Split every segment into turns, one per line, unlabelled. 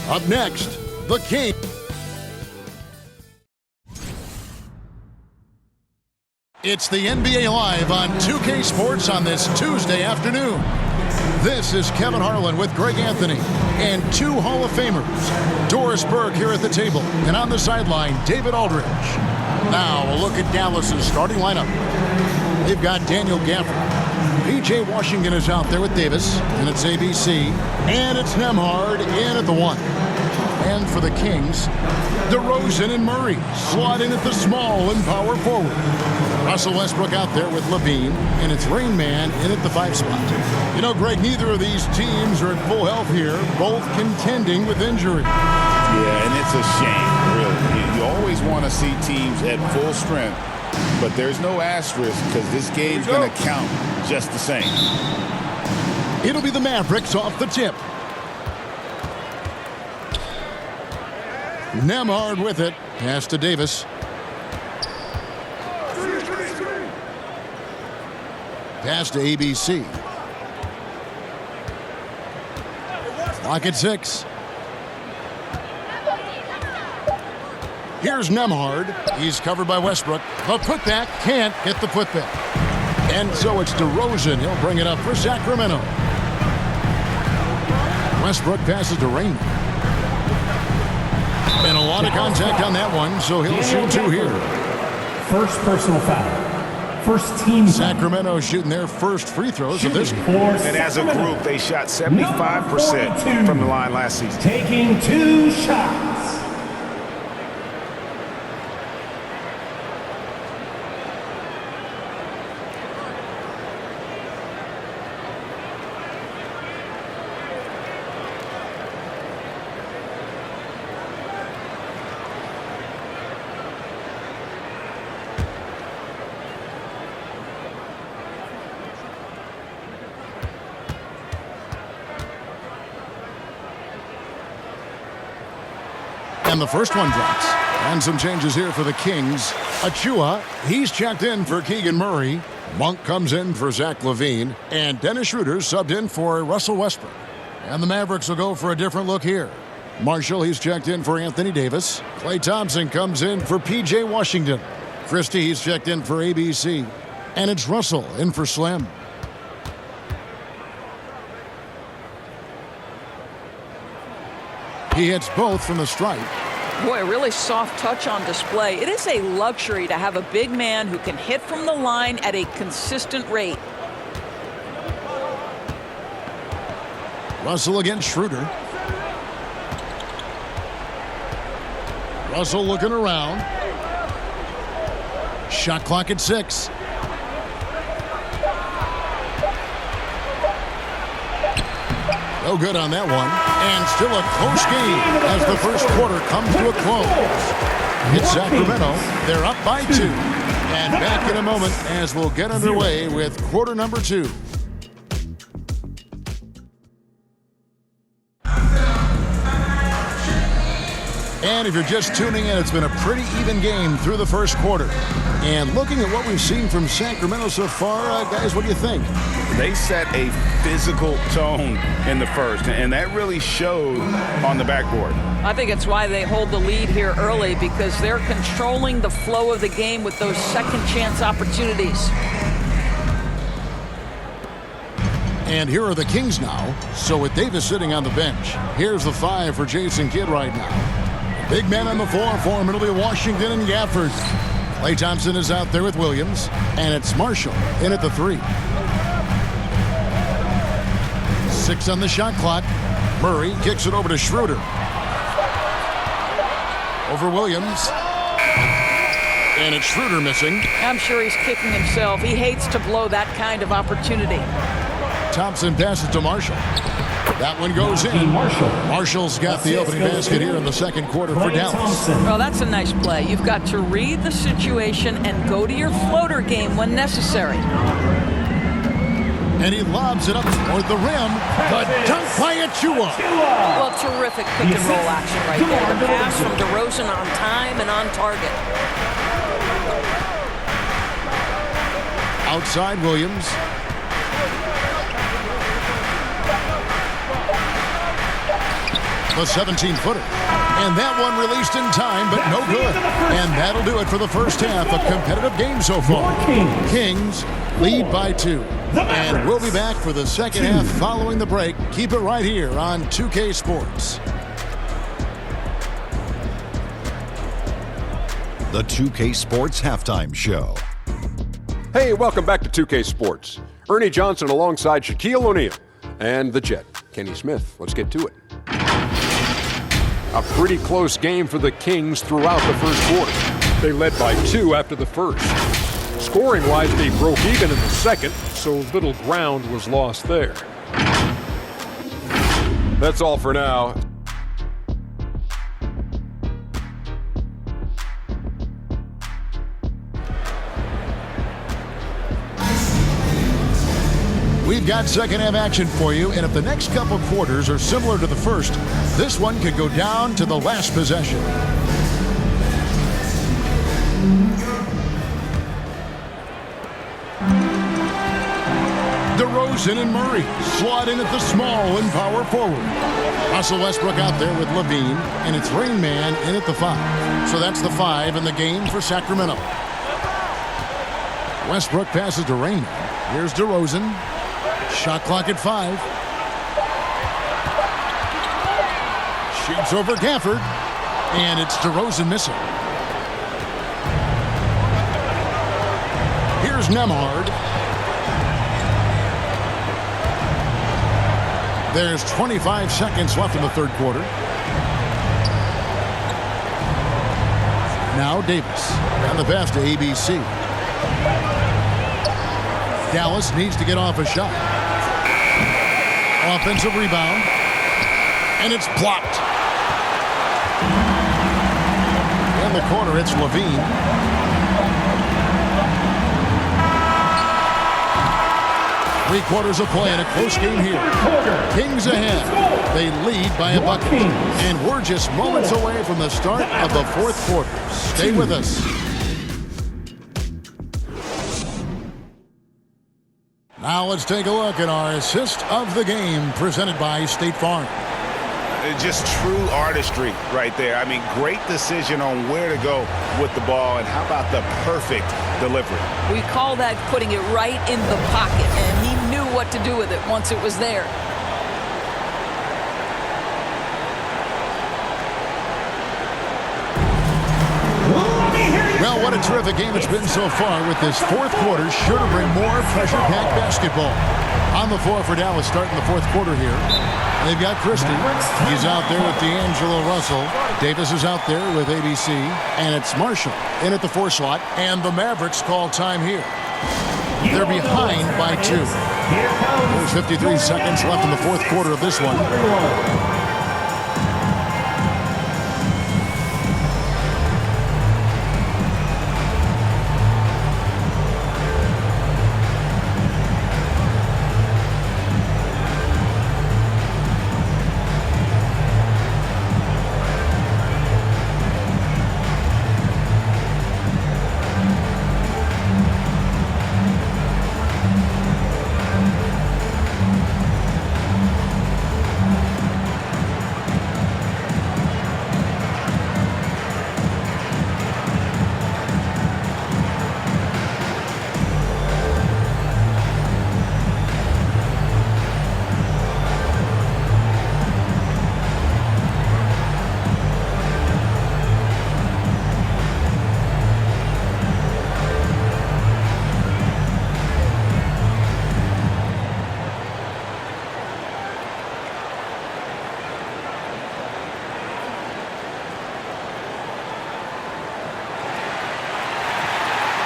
Up next, the King. It's the NBA Live on 2K Sports on this Tuesday afternoon. This is Kevin Harlan with Greg Anthony and two Hall of Famers. Doris Burke here at the table, and on the sideline, David Aldridge. Now a look at Dallas's starting lineup. They've got Daniel Gafford. P.J. Washington is out there with Davis, and it's ABC, and it's Nembhard in at the 1. And for the Kings, DeRozan and Murray slot in at the small and power forward. Russell Westbrook out there with Levine, and it's Rain Man in at the 5 spot. You know, Greg, neither of these teams are at full health here, both contending with injury.
Yeah, and it's a shame, really. You always want to see teams at full strength, but there's no asterisk because this game's going to count just the same.
It'll be the Mavericks off the tip. Nembhard with it. Pass to Davis. Pass to ABC. Lock at 6. Here's Nembhard. He's covered by Westbrook. The putback can't get the putback. And so it's DeRozan. He'll bring it up for Sacramento. Westbrook passes to Rain. And a lot of contact on that one, so he'll shoot 2 here.
First personal foul. First team.
Sacramento shooting their first free throws of this game.
And as a group, they shot 75% from the line last season.
Taking 2 shots.
And the first one drops. And some changes here for the Kings. Achua, he's checked in for Keegan Murray. Monk comes in for Zach LaVine. And Dennis Schroeder subbed in for Russell Westbrook. And the Mavericks will go for a different look here. Marshall, he's checked in for Anthony Davis. Klay Thompson comes in for P.J. Washington. Christie, he's checked in for ABC. And it's Russell in for Slim. He hits both from the stripe.
Boy, a really soft touch on display. It is a luxury to have a big man who can hit from the line at a consistent rate.
Russell against Schroeder. Russell looking around. Shot clock at 6. No good on that one. And still a close game as the first quarter comes to a close. It's Sacramento. They're up by 2. And back in a moment as we'll get underway with quarter number 2. And if you're just tuning in, it's been a pretty even game through the first quarter. And looking at what we've seen from Sacramento so far, guys, what do you think?
They set a physical tone in the first, and that really showed on the backboard.
I think it's why they hold the lead here early, because they're controlling the flow of the game with those second chance opportunities.
And here are the Kings now. So with Davis sitting on the bench, here's the 5 for Jason Kidd right now. Big men on the floor for him. It'll be Washington and Gafford. Klay Thompson is out there with Williams. And it's Marshall in at the 3. 6 on the shot clock. Murray kicks it over to Schroeder. Over Williams. And it's Schroeder missing.
I'm sure he's kicking himself. He hates to blow that kind of opportunity.
Thompson passes to Marshall. That one goes in. Marshall's got the opening basket here in the second quarter for Dallas.
Well, that's a nice play. You've got to read the situation and go to your floater game when necessary.
And he lobs it up toward the rim. The dunk by Achua.
Well, terrific pick and roll action right there. The pass from DeRozan on time and on target.
Outside Williams. The 17-footer. And that one released in time, but no good. And that'll do it for the first half. A competitive game so far. Kings lead by 2. And we'll be back for the second half following the break. Keep it right here on 2K Sports.
The 2K Sports Halftime Show.
Hey, welcome back to 2K Sports. Ernie Johnson alongside Shaquille O'Neal and the Jet, Kenny Smith. Let's get to it. A pretty close game for the Kings throughout the first quarter. They led by 2 after the first. Scoring-wise, they broke even in the second, so little ground was lost there. That's all for now.
We've got second half action for you, and if the next couple quarters are similar to the first, this one could go down to the last possession. DeRozan and Murray slot in at the small and power forward. Russell Westbrook out there with Levine, and it's Rain Man in at the 5. So that's the 5 in the game for Sacramento. Westbrook passes to Rain Man. Here's DeRozan. Shot clock at 5. Shoots over Gafford. And it's DeRozan missing. Here's Nemhard. There's 25 seconds left in the third quarter. Now Davis. And the pass to ABC. Dallas needs to get off a shot. Offensive rebound. And it's blocked. In the corner, it's Levine. Three quarters of play in a close game here. Kings ahead. They lead by a bucket. And we're just moments away from the start of the fourth quarter. Stay with us. Now let's take a look at our assist of the game presented by State Farm.
Just true artistry right there. I mean, great decision on where to go with the ball, and how about the perfect delivery?
We call that putting it right in the pocket, and he knew what to do with it once it was there.
Well, what a terrific game it's been so far, with this fourth quarter sure to bring more pressure-packed basketball. On the floor for Dallas starting the fourth quarter here. They've got Christie. He's out there with D'Angelo Russell. Davis is out there with ABC. And it's Marshall in at the 4 slot. And the Mavericks call time here. They're behind by 2. There's 53 seconds left in the fourth quarter of this one.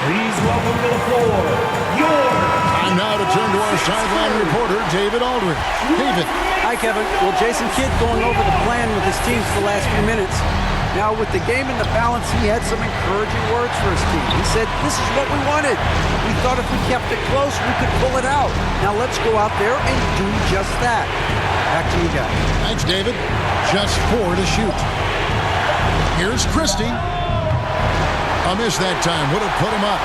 Please welcome to the floor,
Time now to turn to our sideline reporter, David Aldridge. David.
Hi, Kevin. Well, Jason Kidd going over the plan with his team for the last few minutes. Now, with the game in the balance, he had some encouraging words for his team. He said, this is what we wanted. We thought if we kept it close, we could pull it out. Now, let's go out there and do just that. Back to you guys.
Thanks, David. Just 4 to shoot. Here's Christie. A miss that time. Would have put him up.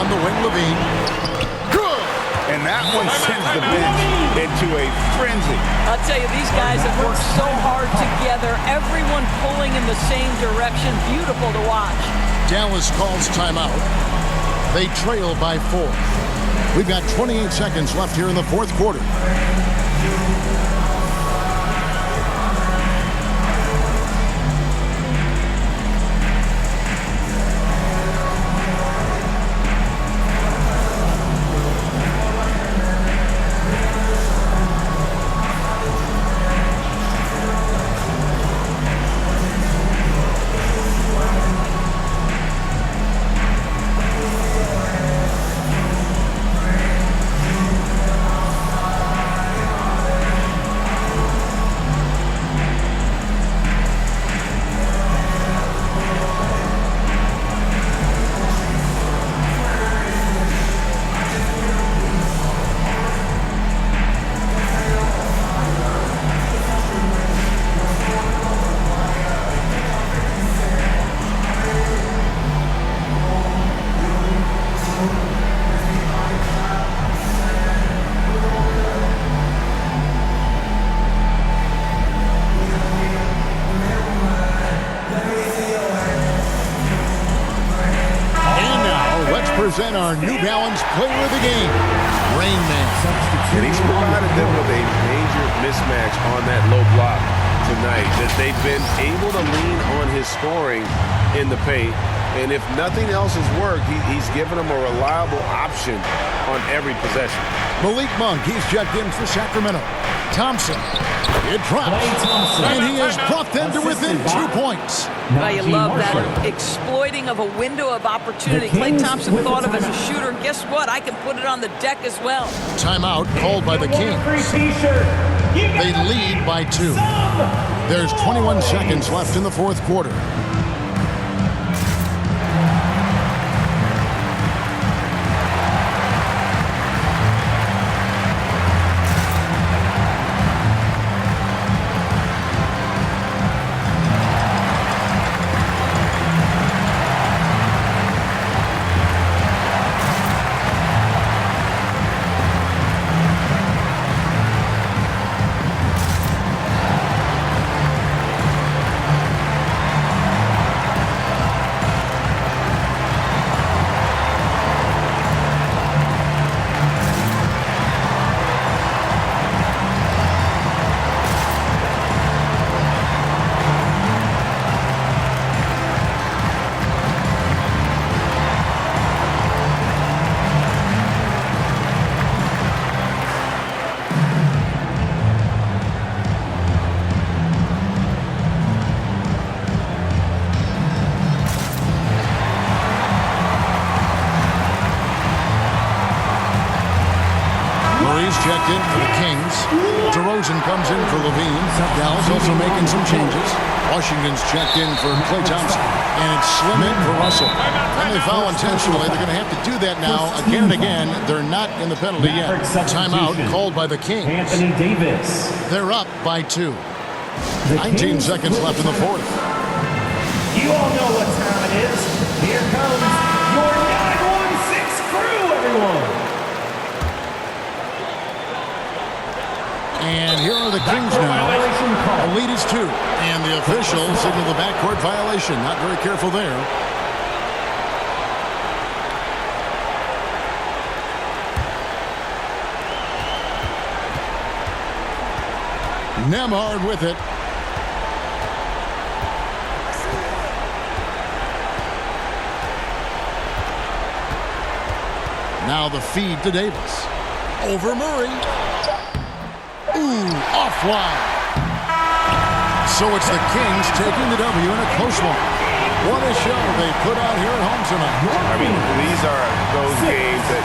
On the wing, Levine. Good!
And that one sends the bench into a frenzy.
I'll tell you, these guys have worked so hard together. Everyone pulling in the same direction. Beautiful to watch.
Dallas calls timeout. They trail by 4. We've got 28 seconds left here in the fourth quarter. Present our New Balance player of the game, Rain Man.
And he's provided them with a major mismatch on that low block tonight, that they've been able to lean on his scoring in the paint. And if nothing else has worked, he's given them a reliable option on every possession.
Malik Monk, he's checked in for Sacramento. Thompson, it drops, and he has brought them to within 2 points.
Well, you love that exploiting of a window of opportunity. Klay Thompson thought of as a shooter. Guess what? I can put it on the deck as well.
Timeout called by the Kings. They lead by 2. There's 21 seconds left in the fourth quarter. Checked in for the Kings. DeRozan comes in for Levine. Dallas also making some changes. Washington's checked in for Klay Thompson. And it's Slim in for Russell. And they foul intentionally. They're going to have to do that now again and again. They're not in the penalty yet. Timeout called by the Kings.
Anthony Davis.
They're up by 2. 19 seconds left in the fourth.
You all know what time it is. Here comes your 916 crew, everyone.
And here are the Kings now. The lead is 2. And the official signaled the backcourt violation. Not very careful there. Nemhard with it. Now the feed to Davis. Over Murray. Ooh, offline. So it's the Kings taking the W in a close one. What a show they put out here at home tonight.
I mean, these are those games that